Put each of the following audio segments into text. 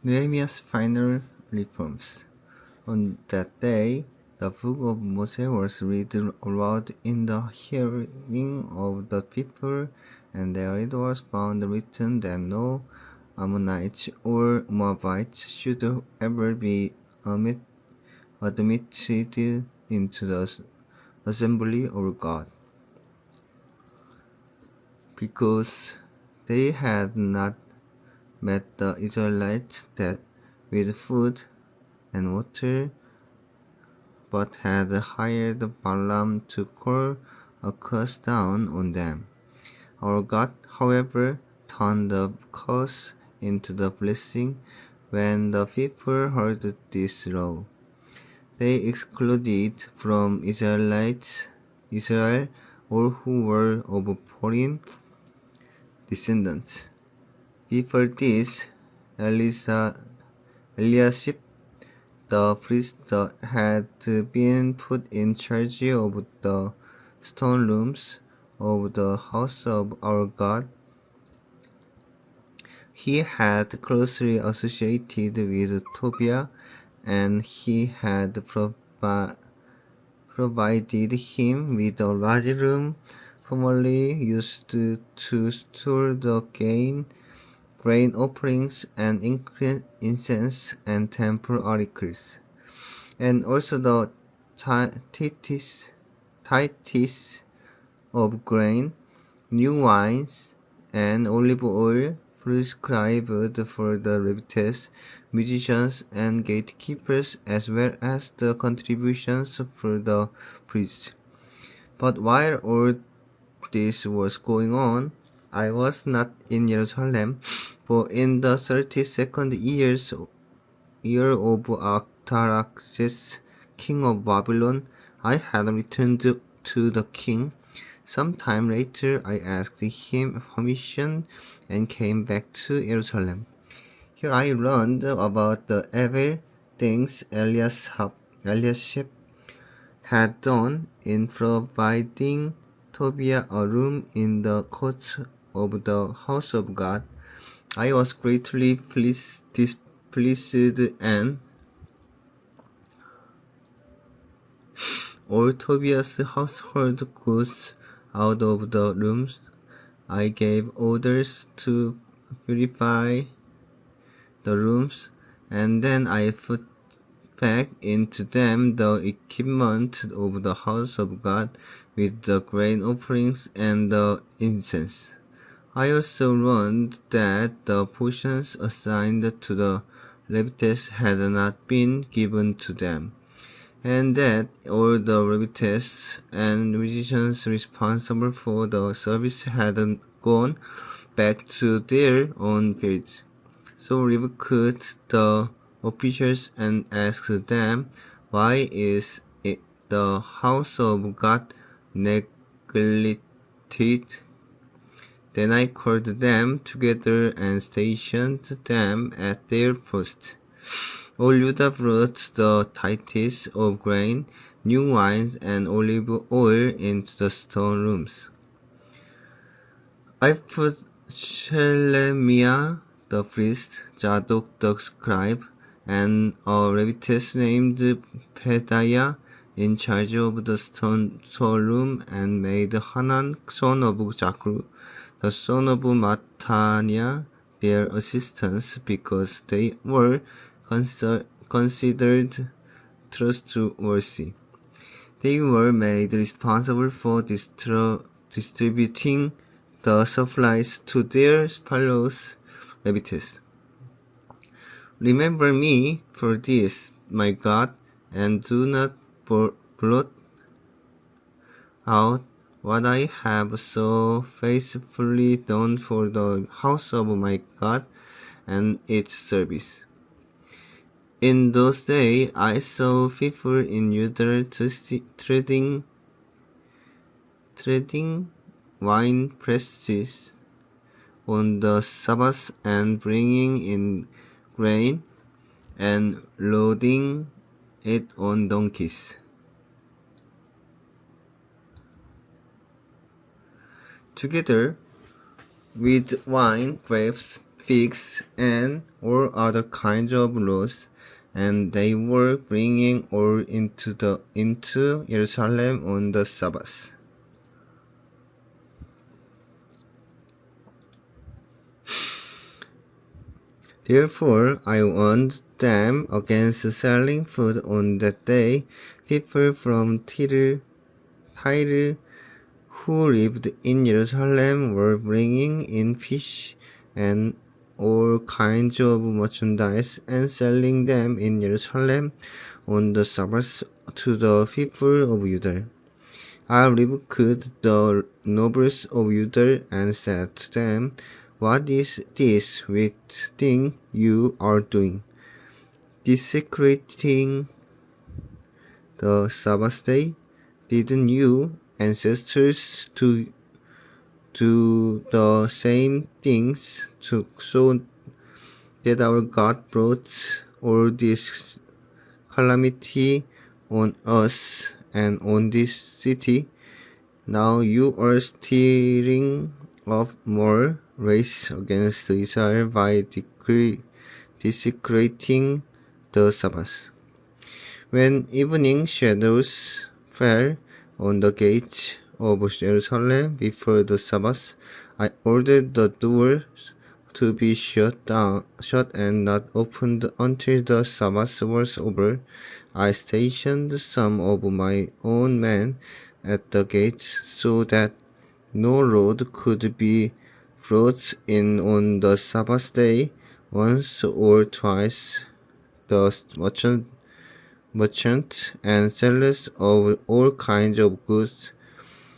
Nehemiah's final reforms. On that day, the book of Moses was read aloud in the hearing of the people, and there it was found written that no Ammonites or Moabites should ever be admitted into the assembly of God, because they had not met the Israelites with food and water, but had hired Balaam to call a curse down on them. Our God, however, turned the curse into the blessing when the people heard this law. They excluded from Israel all who were of foreign descendants. Before this, Eliashib the priest had been put in charge of the stone rooms of the house of our God. He had closely associated with Tobiah, and he had provided him with a large room formerly used to store the grain offerings and incense and temple articles, and also the tithes of grain, new wines, and olive oil prescribed for the Levites, musicians, and gatekeepers, as well as the contributions for the priests. But while all this was going on, I was not in Jerusalem, for in the 32nd year of Artaxerxes, king of Babylon, I had returned to the king. Some time later, I asked him permission and came back to Jerusalem. Here I learned about the evil things Eliashib had done in providing Tobiah a room in the court of the house of God. I was greatly displeased, and all Tobiah's household goods out of the rooms. I gave orders to purify the rooms, and then I put back into them the equipment of the house of God with the grain offerings and the incense. I also learned that the portions assigned to the Levites had not been given to them, and that all the Levites and musicians responsible for the service had gone back to their own fields. So rebuked the officials and asked them, "Why is it the house of God neglected?" Then I called them together and stationed them at their posts. All Judah brought the tithes of grain, new wines, and olive oil into the stone rooms. I put Shelemiah the priest, Zadok the scribe, and a Levite named Pedaiah in charge of the storeroom, and made Hanan, son of Zakkur, the son of Mattaniah, their assistants, because they were considered trustworthy. They were made responsible for distributing the supplies to their fellows Levites. Remember me for this, my God, and do not blot out what I have so faithfully done for the house of my God and its service. In those days I saw people in Judah treading wine presses on the Sabbath and bringing in grain and loading it on donkeys. Together with wine grapes figs, and all other kinds of laws, and they were bringing all into Jerusalem on the Sabbath. Therefore, I warned them against selling food on that day. People from Tyre who lived in Jerusalem were bringing in fish and all kinds of merchandise and selling them in Jerusalem on the Sabbath to the people of Judah. I rebuked the nobles of Judah and said to them, "What is this wicked thing you are doing, desecrating the Sabbath day? Didn't you ancestors do the same things so that our God brought all this calamity on us and on this city? Now you are stirring up more rage against Israel by desecrating the Sabbath." When evening shadows fell on the gates of Jerusalem before the Sabbath, I ordered the doors to be shut and not opened until the Sabbath was over. I stationed some of my own men at the gates so that no load could be brought in on the Sabbath day. Once or twice the merchants and sellers of all kinds of goods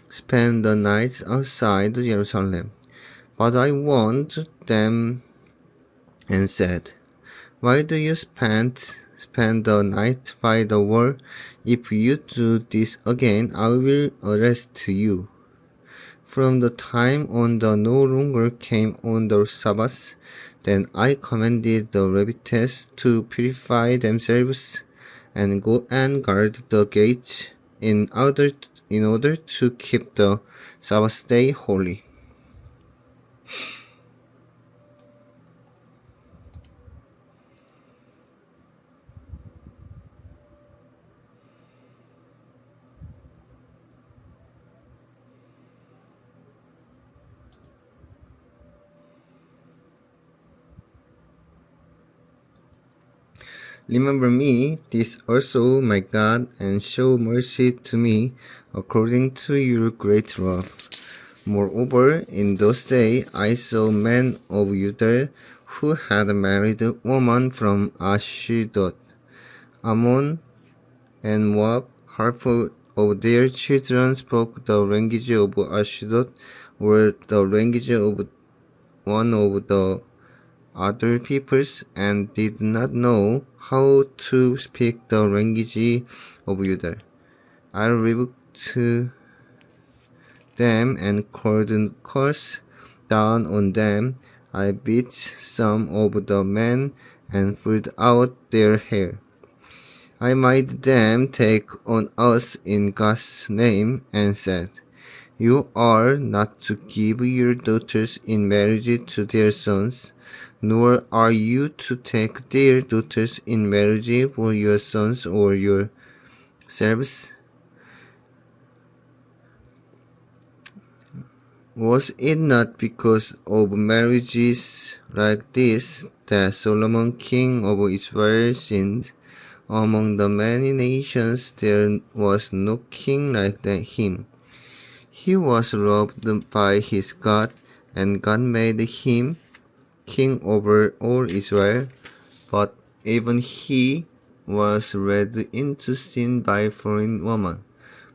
spent the night outside Jerusalem. But I warned them and said, "Why do you spend the night by the wall? If you do this again, I will arrest you." From the time on the no longer came on the Sabbath, then I commanded the Levites to purify themselves and go and guard the gates in order to keep the Sabbath day holy. Remember me, this also, my God, and show mercy to me according to your great love. Moreover, in those days I saw men of Judah who had married women from Ashdod, Ammon, and Moab. Half of their children spoke the language of Ashdod, or the language of one of the other peoples, and did not know how to speak the language of Judah. I rebuked them and called curse down on them. I beat some of the men and pulled out their hair. I made them take on oath in God's name and said, "You are not to give your daughters in marriage to their sons, nor are you to take their daughters in marriage for your sons or yourselves." Was it not because of marriages like this that Solomon king of Israel sinned? Among the many nations there was no king like him. He was loved by his God, and God made him king over all Israel. But even he was led into sin by foreign women.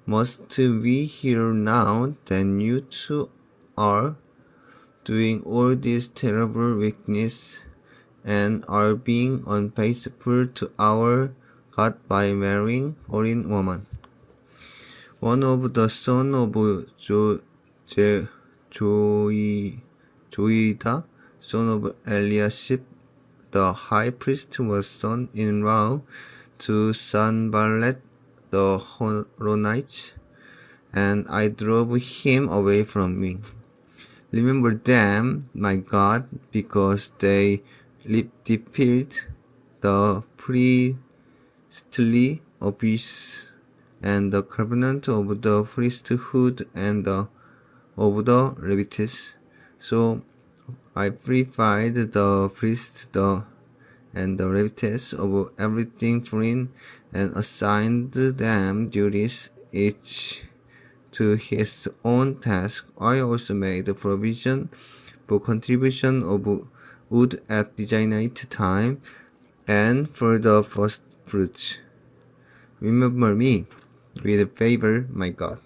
Must we hear now that you too are doing all this terrible wickedness and are being unfaithful to our God by marrying foreign women? One of the sons of Joiada, son of Eliashib, the high priest, was son-in-law to Sanballat the Horonite, and I drove him away from me. Remember them, my God, because they defeated the priestly office and the covenant of the priesthood and of the Levites. So I purified the priests and the Levites of everything foreign and assigned them duties each to his own task. I also made provision for contribution of wood at designated time and for the first fruits. Remember me with favor, my God.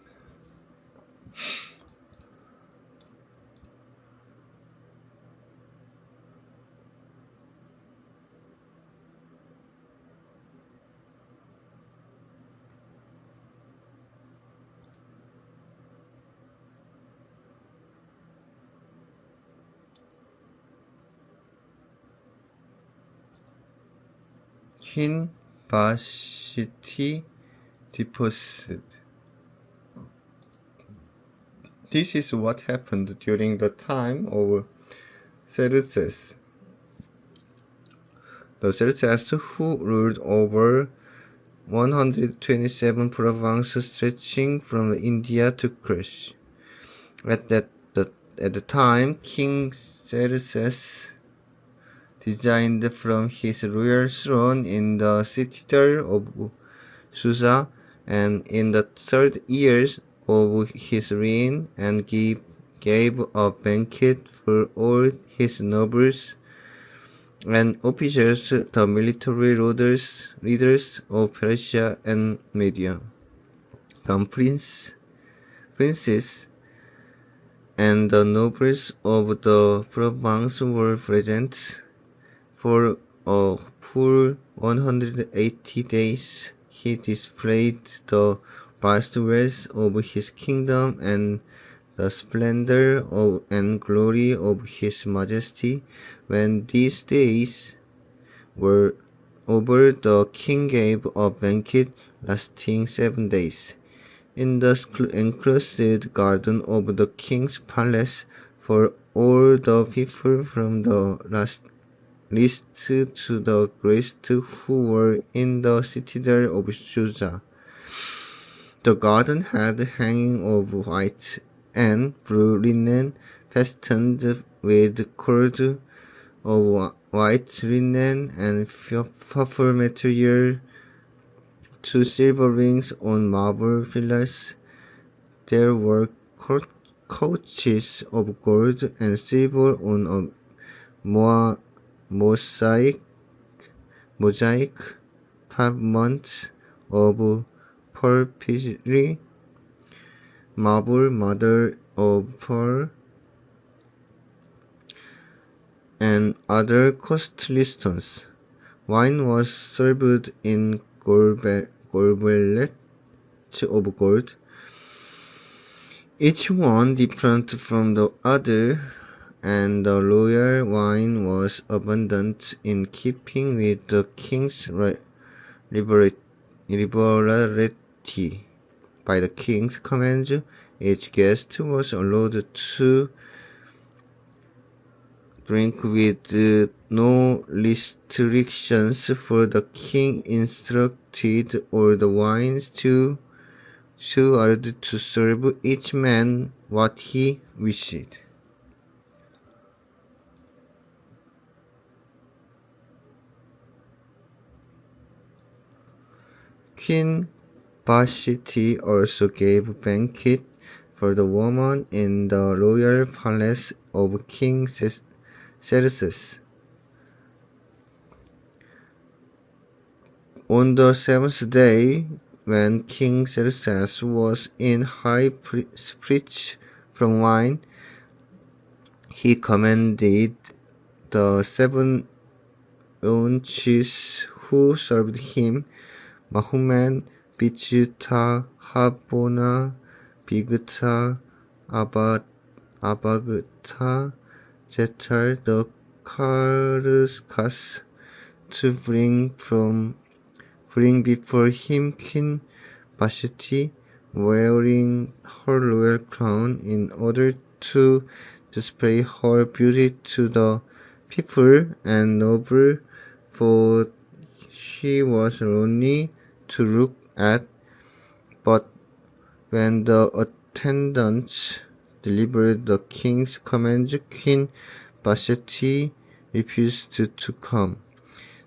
King Vashti deposed. This is what happened during the time of Xerxes. The Xerxes who ruled over 127 provinces stretching from India to Kush. At the time, King Xerxes designed from his royal throne in the citadel of Susa, and in the 3rd year of his reign, and gave a banquet for all his nobles and officers, the military leaders of Persia and Media. The princes and the nobles of the province were present. For a full 180 days, he displayed the vast wealth of his kingdom and the splendor and glory of his majesty. When these days were over, the king gave a banquet lasting 7 days in the enclosed garden of the king's palace for all the people from the least to the greatest who were in the citadel of Susa. The garden had hanging of white and blue linen fastened with cords of white linen and purple material, 2 silver rings on marble pillars. There were couches of gold and silver on a mosaic pavement of porphyry, marble, mother of pearl, and other costly stones. Wine was served in goblets of gold, each one different from the other, and the royal wine was abundant in keeping with the king's liberality. By the king's command, each guest was allowed to drink with no restrictions, for the king instructed all the wine stewards to serve each man what he wished. Queen Vashti also gave banquet for the women in the royal palace of King Xerxes. On the 7th day, when King Xerxes was in high spirits from wine, he commanded the 7 eunuchs who served him, Mahuman, Bichta, Habona, Bigta, Abagta, Jetar, the Karkas, to bring before him Queen Vashti, wearing her royal crown, in order to display her beauty to the people and noble, for she was lonely to look at. But when the attendants delivered the king's commands, Queen Vashti refused to come.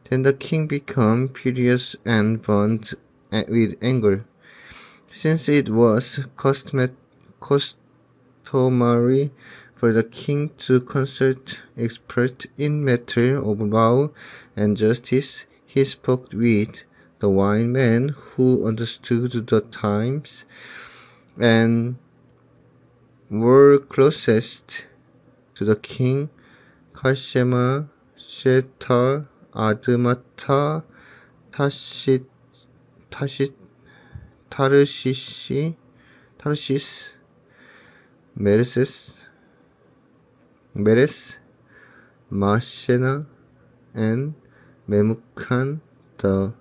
Then the king became furious and burned with anger. Since it was customary for the king to consult experts in matters of law and justice, he spoke with the wise men who understood the times and were closest to the king: Karshema, Shethar, Admata, Tashi, Tarshish, Meres, Mashena, and Memucan, the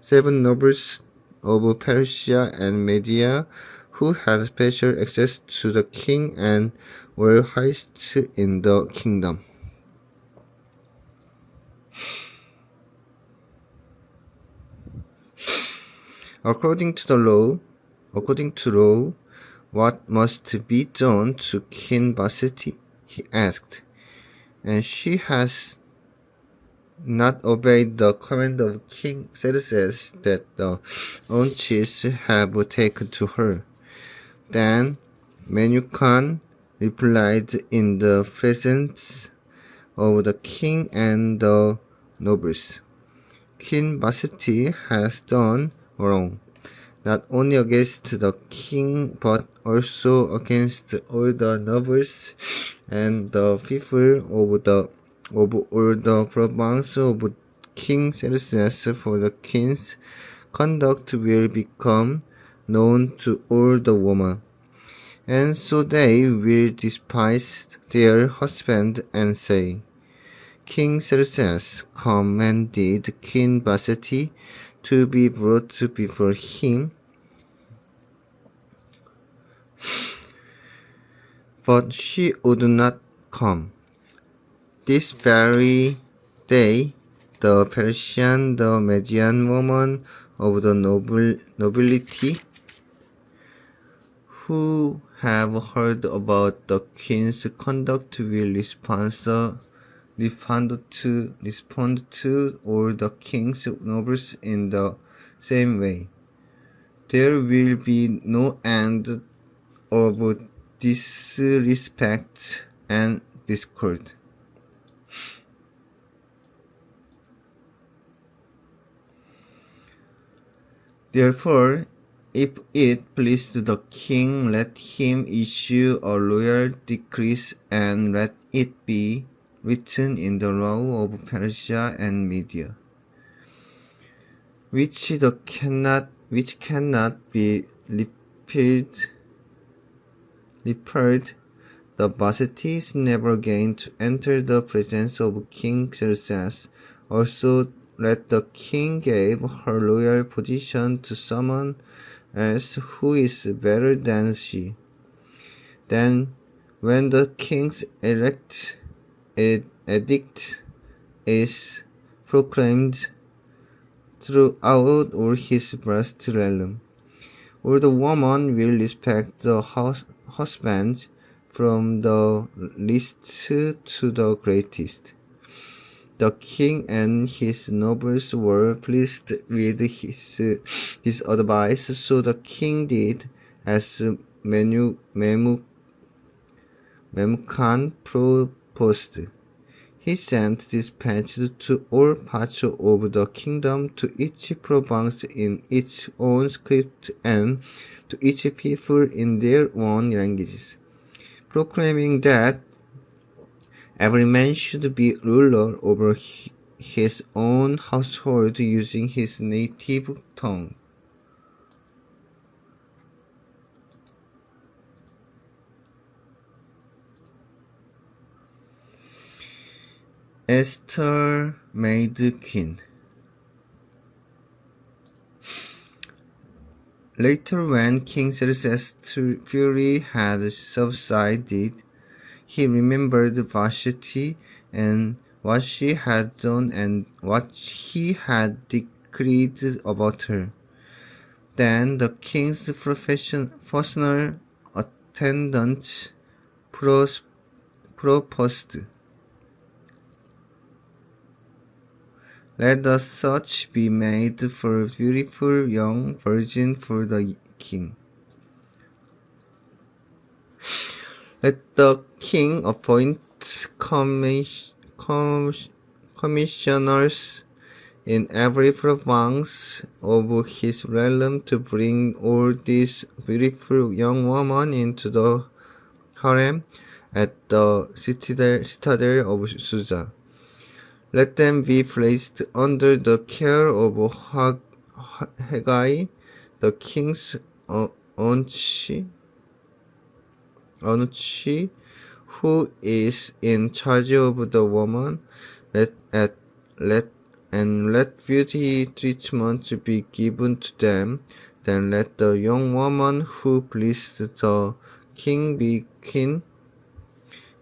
7 nobles of Persia and Media, who had special access to the king and were highest in the kingdom. According to law, what must be done to Queen Vashti? He asked, and she has not obeyed the command of King Xerxes that the eunuchs have taken to her. Then Memucan replied in the presence of the king and the nobles, Queen Vashti has done wrong, not only against the king but also against all the nobles and the people of all the province of King Xerxes, for the king's conduct will become known to all the women, and so they will despise their husband and say, King Xerxes commanded Queen Vashti to be brought before him, but she would not come. This very day, the Persian, the Median woman of the nobility, who have heard about the king's conduct, will respond to all the king's nobles in the same way. There will be no end of disrespect and discord. Therefore, if it pleased the king, let him issue a royal decree, and let it be written in the law of Persia and Media, which cannot be repealed. The Vashti is never again to enter the presence of King Xerxes. Also, let the king give her royal position to someone else who is better than she. Then, when the king's edict is proclaimed throughout all his vast realm, all the women will respect the husband from the least to the greatest. The king and his nobles were pleased with his advice, so the king did as Memucan proposed. He sent dispatches to all parts of the kingdom, to each province in its own script, and to each people in their own languages, proclaiming that every man should be ruler over his own household using his native tongue. Esther made queen. Later, when King Xerxes' fury had subsided, He remembered Vashti and what she had done and what he had decreed about her. Then the king's personal attendant proposed, "Let a search be made for a beautiful young virgin for the king. Let the king appoint commissioners in every province of his realm to bring all these beautiful young women into the harem at the citadel of Susa. Let them be placed under the care of Hegai, the king's Anuchi, who is in charge of the woman. Let beauty treatment be given to them. Then let the young woman who pleased the king be queen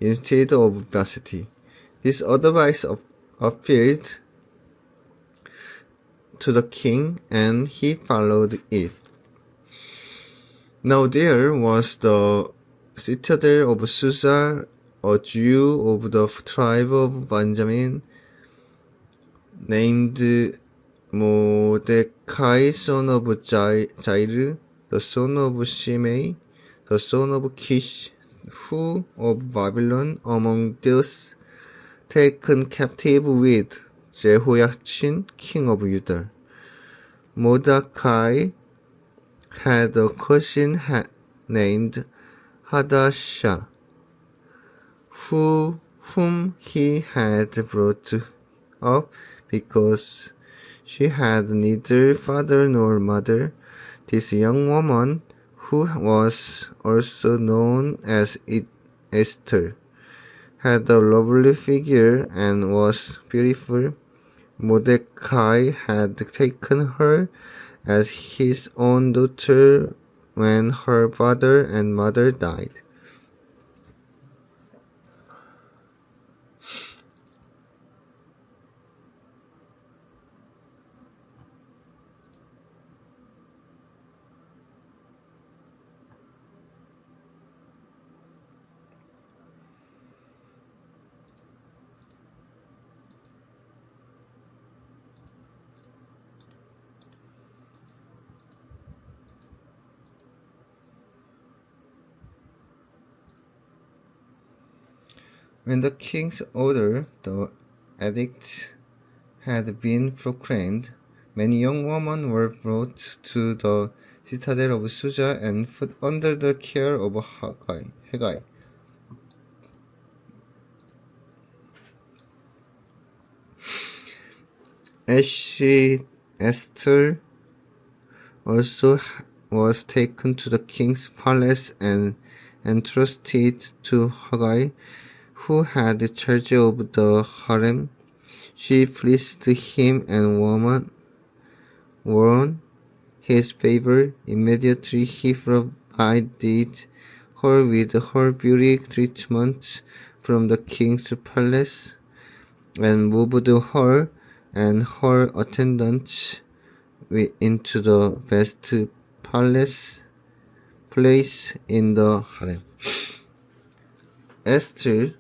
instead of Vashti." This advice appealed to the king, and he followed it. Now there was the citadel of Susa, a Jew of the tribe of Benjamin, named Mordecai, son of Jair, the son of Shimei, the son of Kish, who of Babylon, among those taken captive with Jehoiachin, king of Judah. Mordecai had a cousin named Hadassah, whom he had brought up because she had neither father nor mother. This young woman, who was also known as Esther, had a lovely figure and was beautiful. Mordecai had taken her as his own daughter when her father and mother died. When the king's order, the edict, had been proclaimed, many young women were brought to the citadel of Susa and put under the care of Hegai. Esther also was taken to the king's palace and entrusted to Hegai, who had charge of the harem. She pleased him and won his favor. Immediately he provided her with her beauty treatment from the king's palace and moved her and her attendants into the best place in the harem. Esther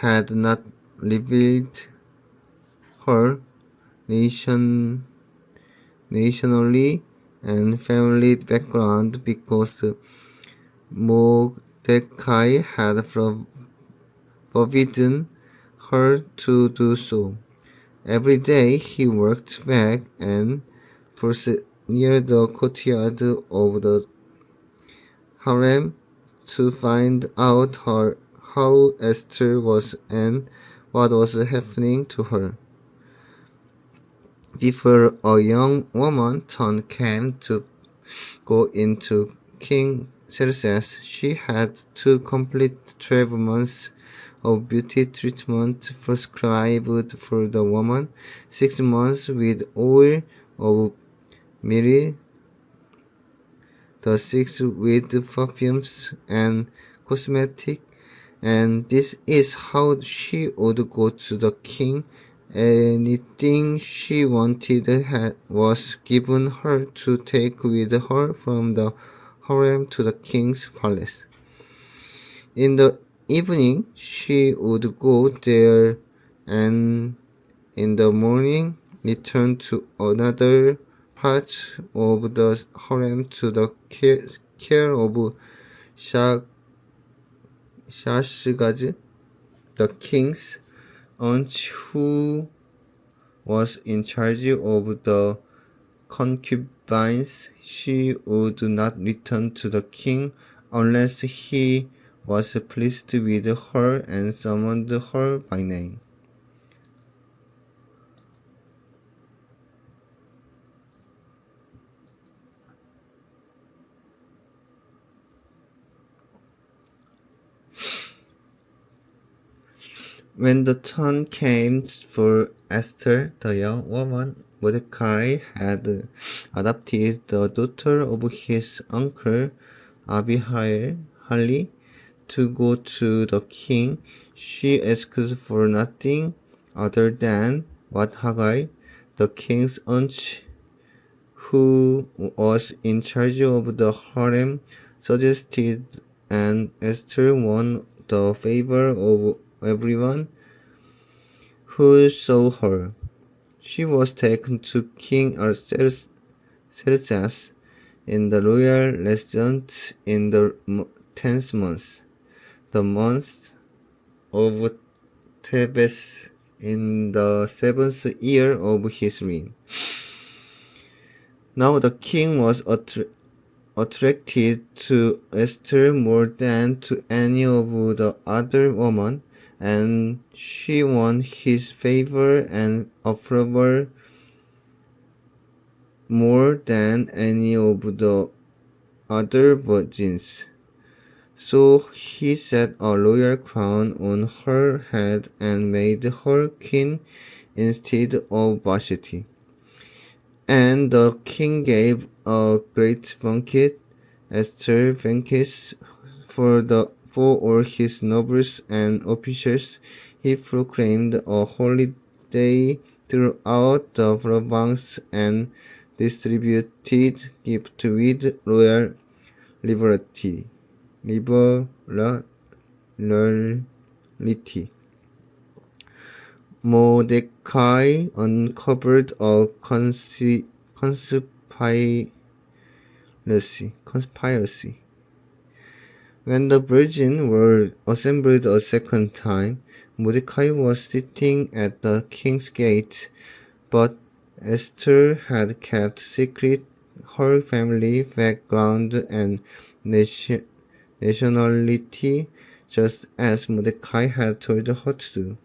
had not revealed her nationally and family background because Mordecai had forbidden her to do so. Every day he worked back and forth near the courtyard of the harem to find out how Esther was and what was happening to her. Before a young woman turn came to go into King Xerxes, she had to complete 12 months of beauty treatment prescribed for the woman, 6 months with oil of myrrh, the 6 with perfumes and cosmetics, and this is how she would go to the king. Anything she wanted was given her to take with her from the harem to the king's palace. In the evening, she would go there and in the morning return to another part of the harem to the care of Shashgaz, the king's aunt, who was in charge of the concubines. She would not return to the king unless he was pleased with her and summoned her by name. When the turn came for Esther, the young woman, Mordecai had adopted the daughter of his uncle Abihail, to go to the king. She asked for nothing other than what Haggai, the king's aunt, who was in charge of the harem, suggested, and Esther won the favor of everyone who saw her. She was taken to King Xerxes in the royal residence in the 10th month, the month of Tebes, in the 7th year of his reign. Now the king was attracted to Esther more than to any of the other women, and she won his favor and approval more than any of the other virgins. So he set a royal crown on her head and made her queen instead of Vashti. And the king gave a great banquet, Esther banquets, for all his nobles and officers. He proclaimed a holiday throughout the province and distributed gifts with royal liberality. Mordecai uncovered a conspiracy. When the virgins were assembled a second time, Mordecai was sitting at the king's gate, but Esther had kept secret her family background and nationality, just as Mordecai had told her to do.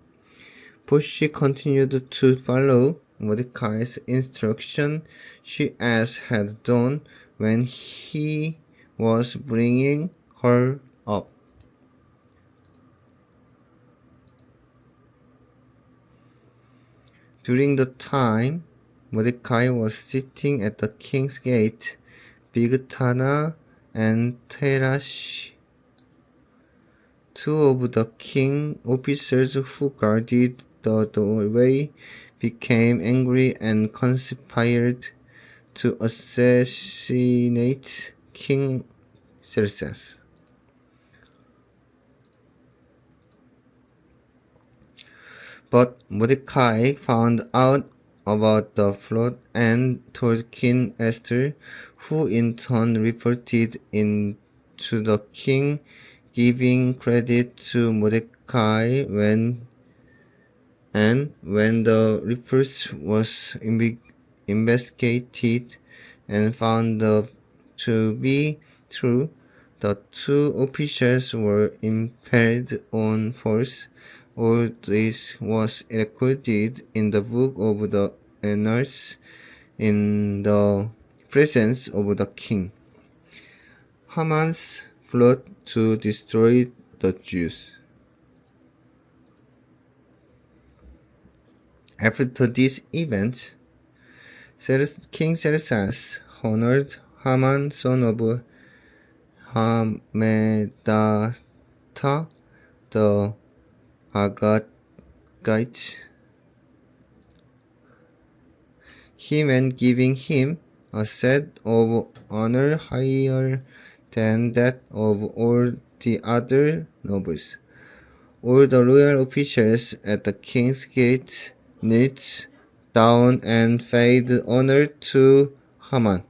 But she continued to follow Mordecai's instruction, she as had done when he was bringing her up. During the time Mordecai was sitting at the king's gate, Bigthana and Teresh, two of the king officers who guarded the doorway, became angry and conspired to assassinate King Xerxes. But Mordecai found out about the plot and told Queen Esther, who in turn reported it to the king, giving credit to Mordecai when the report was investigated and found to be true, the two officials were impaled on force. All this was recorded in the book of the annals in the presence of the king. Haman's plot to destroy the Jews. After this event, King Xerxes honored Haman, son of Hammedatha, the Agagites him and giving him a set of honor higher than that of all the other nobles. All the royal officials at the king's gate knelt down and paid honor to Haman.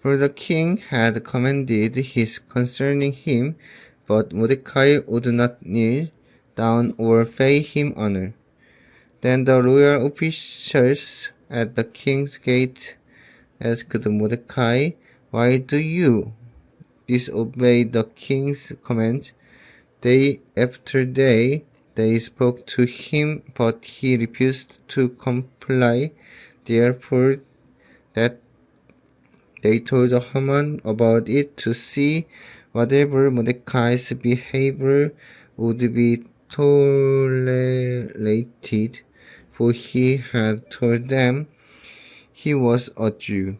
For the king had commanded his concerning him, but Mordecai would not kneel down or pay him honor. Then the royal officials at the king's gate asked Mordecai, "Why do you disobey the king's command?" Day after day they spoke to him, but he refused to comply. Therefore that they told Haman about it to see whether Mordecai's behavior would be tolerated, for he had told them he was a Jew.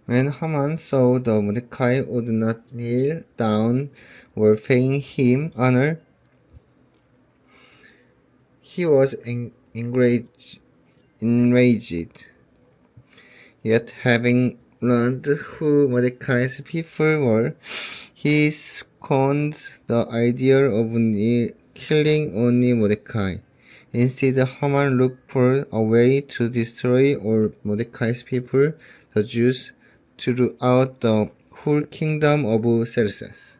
When Haman saw that Mordecai would not kneel down or pay him honor, he was enraged. Yet having learned who Mordecai's people were, he scorned the idea of killing only Mordecai. Instead, Haman looked for a way to destroy all Mordecai's people, the Jews, throughout the whole kingdom of Xerxes.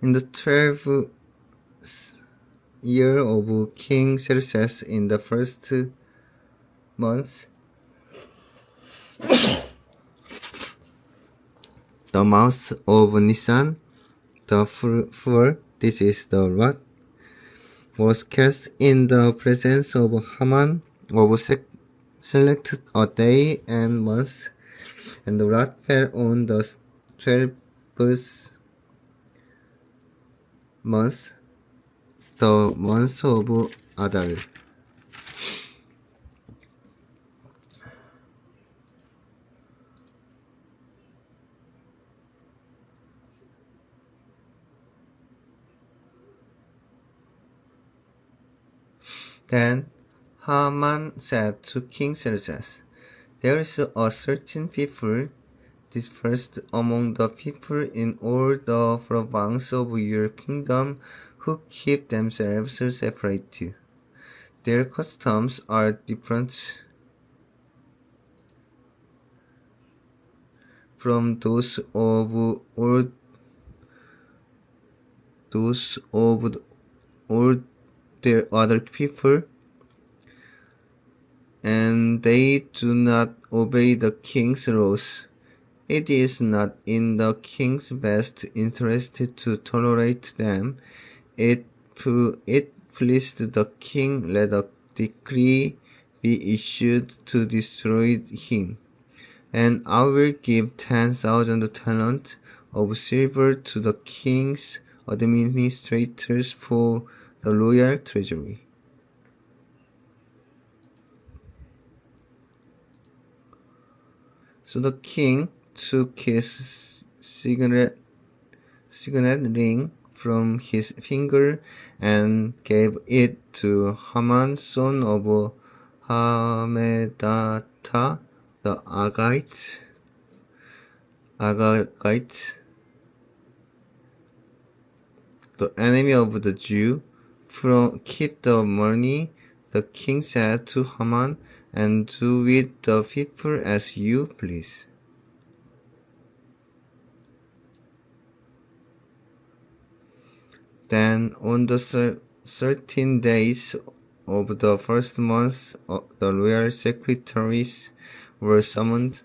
In the 12th year of King Xerxes, in the first month, the month of Nisan, the fool, this is the lot, was cast in the presence of Haman, select a day and month, and the lot fell on the 12th month, the month of Adar. Then Haman said to King Xerxes, "There is a certain people dispersed among the people in all the provinces of your kingdom who keep themselves separate. Their customs are different from those of all the other people, and they do not obey the king's laws. It is not in the king's best interest to tolerate them. If it pleased the king, let a decree be issued to destroy him, and I will give 10,000 talents of silver to the king's administrators for the royal treasury." So the king took his signet ring from his finger and gave it to Haman, son of Hammedatha the Agagite. the enemy of the Jew, keep the money, the king said to Haman, and do with the people as you please. Then on the 13 days of the first month, the royal secretaries were summoned.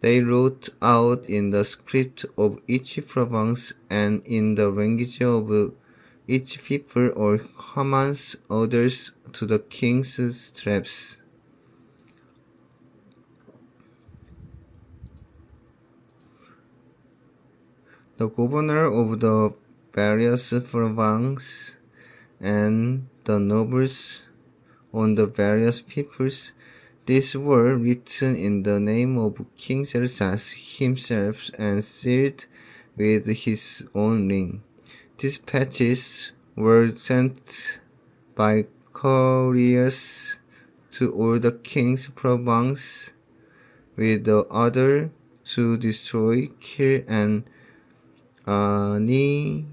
They wrote out in the script of each province and in the language of each people or Haman's orders to the king's straps. The governor of the various provinces and the nobles on the various peoples, these were written in the name of King Xerxes himself and sealed with his own ring. These patches were sent by couriers to all the king's provinces with the order to destroy, kill, and annihilate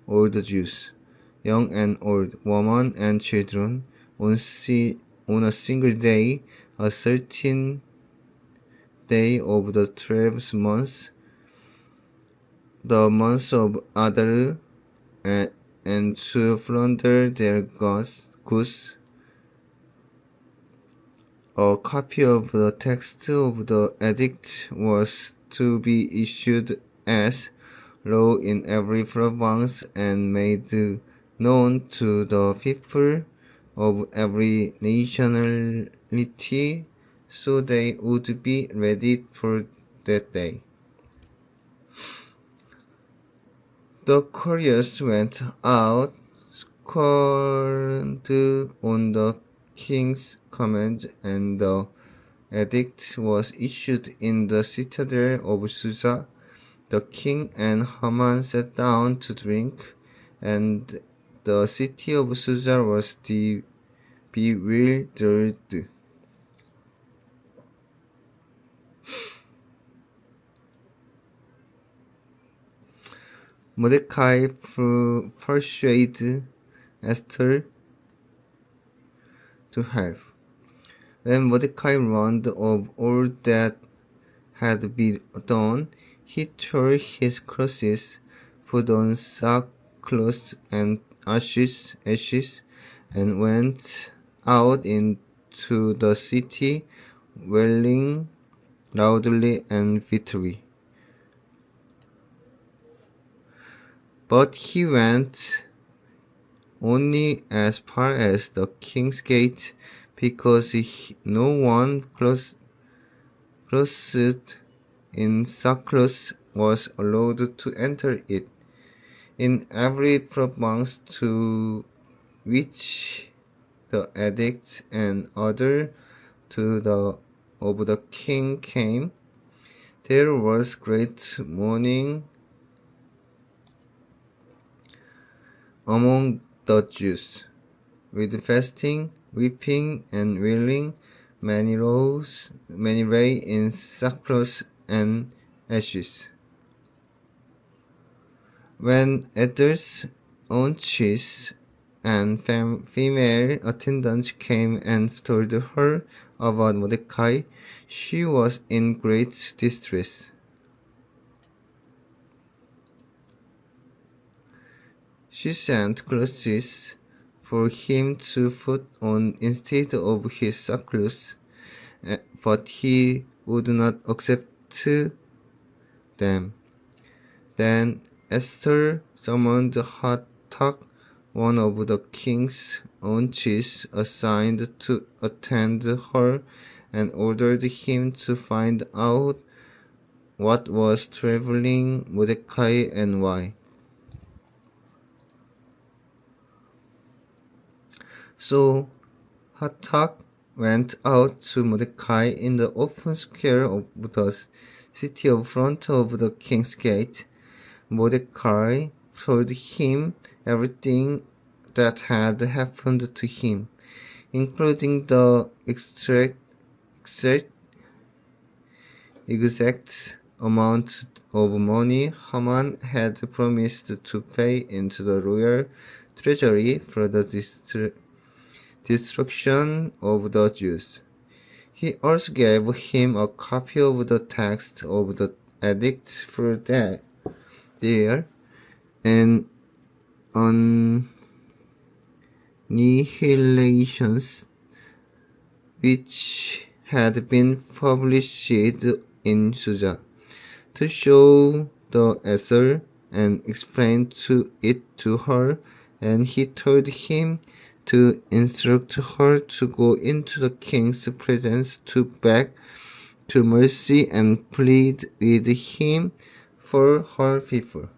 all the Jews, young and old, women and children, on a single day, a certain day of the 12th month, the month of Adar, and to plunder their goods. A copy of the text of the edict was to be issued as law in every province and made known to the people of every nationality, so they would be ready for that day. The couriers went out, squared on the king's command, and the edict was issued in the citadel of Susa. The king and Haman sat down to drink, and the city of Susa was bewildered. Mordecai persuaded Esther to help. When Mordecai learned of all that had been done, he tore his clothes, put on sackcloth and ashes, and went out into the city, wailing loudly and bitterly. But he went only as far as the king's gate, because no one clothed in sackcloth was allowed to enter it. In every province to which the edicts and order of the king came, there was great mourning among the Jews, with fasting, weeping, and wailing. Many lay in sackcloth and ashes. When Esther's own chiefs and female attendants came and told her about Mordecai, she was in great distress. She sent clothes for him to put on instead of his sackcloth, but he would not accept them. Then Esther summoned Hathach, one of the king's own chiefs, assigned to attend her, and ordered him to find out what was troubling Mordecai and why. So Hathach went out to Mordecai in the open square of the city in front of the king's gate. Mordecai told him everything that had happened to him, including the exact amount of money Haman had promised to pay into the royal treasury for the destruction of the Jews. He also gave him a copy of the text of the edict for that year and annihilations, which had been published in Susa, to show the Esther and explain it to her, and he told him to instruct her to go into the king's presence to beg to mercy and plead with him for her people.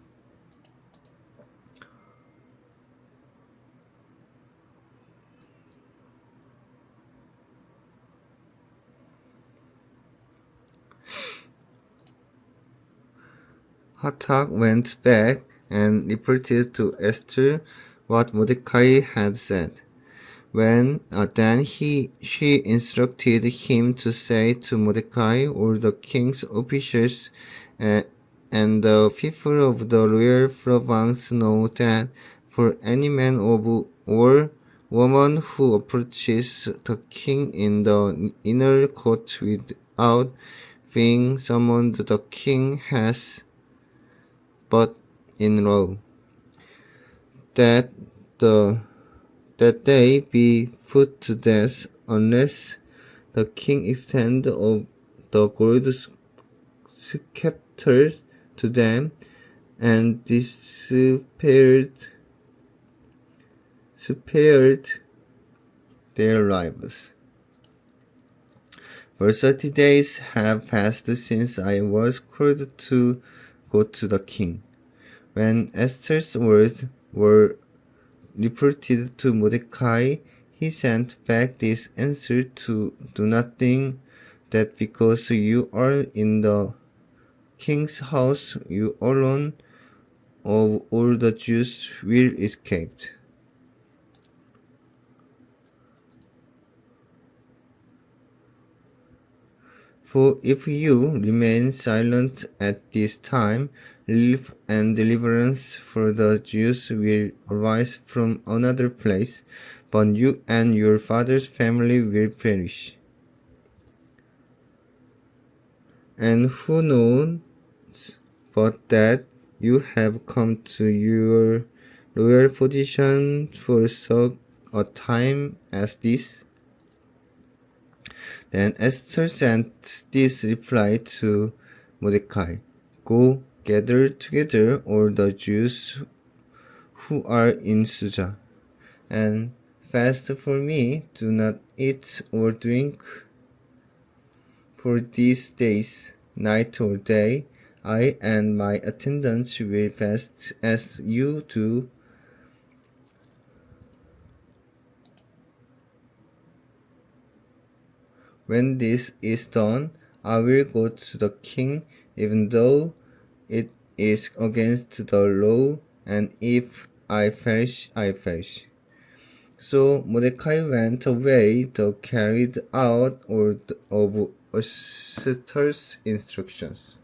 Hathach went back and reported to Esther what Mordecai had said. Then she instructed him to say to Mordecai, all the king's officials and the people of the royal province know that for any man or woman who approaches the king in the inner court without being summoned, the king has but in law that they be put to death unless the king extend of the gold scepter to them and spared their lives. For 30 days have passed since I was called to go to the king. When Esther's words were reported to Mordecai, he sent back this answer to do not think that because you are in the king's house, you alone of all the Jews will escape. For if you remain silent at this time, relief and deliverance for the Jews will arise from another place, but you and your father's family will perish. And who knows but that you have come to your royal position for such a time as this? Then Esther sent this reply to Mordecai, go gather together all the Jews who are in Susa, and fast for me, do not eat or drink for these days, night or day. I and my attendants will fast as you do. When this is done, I will go to the king, even though it is against the law, and if I perish, I perish. So Mordecai went away, though carried out all of Esther's instructions.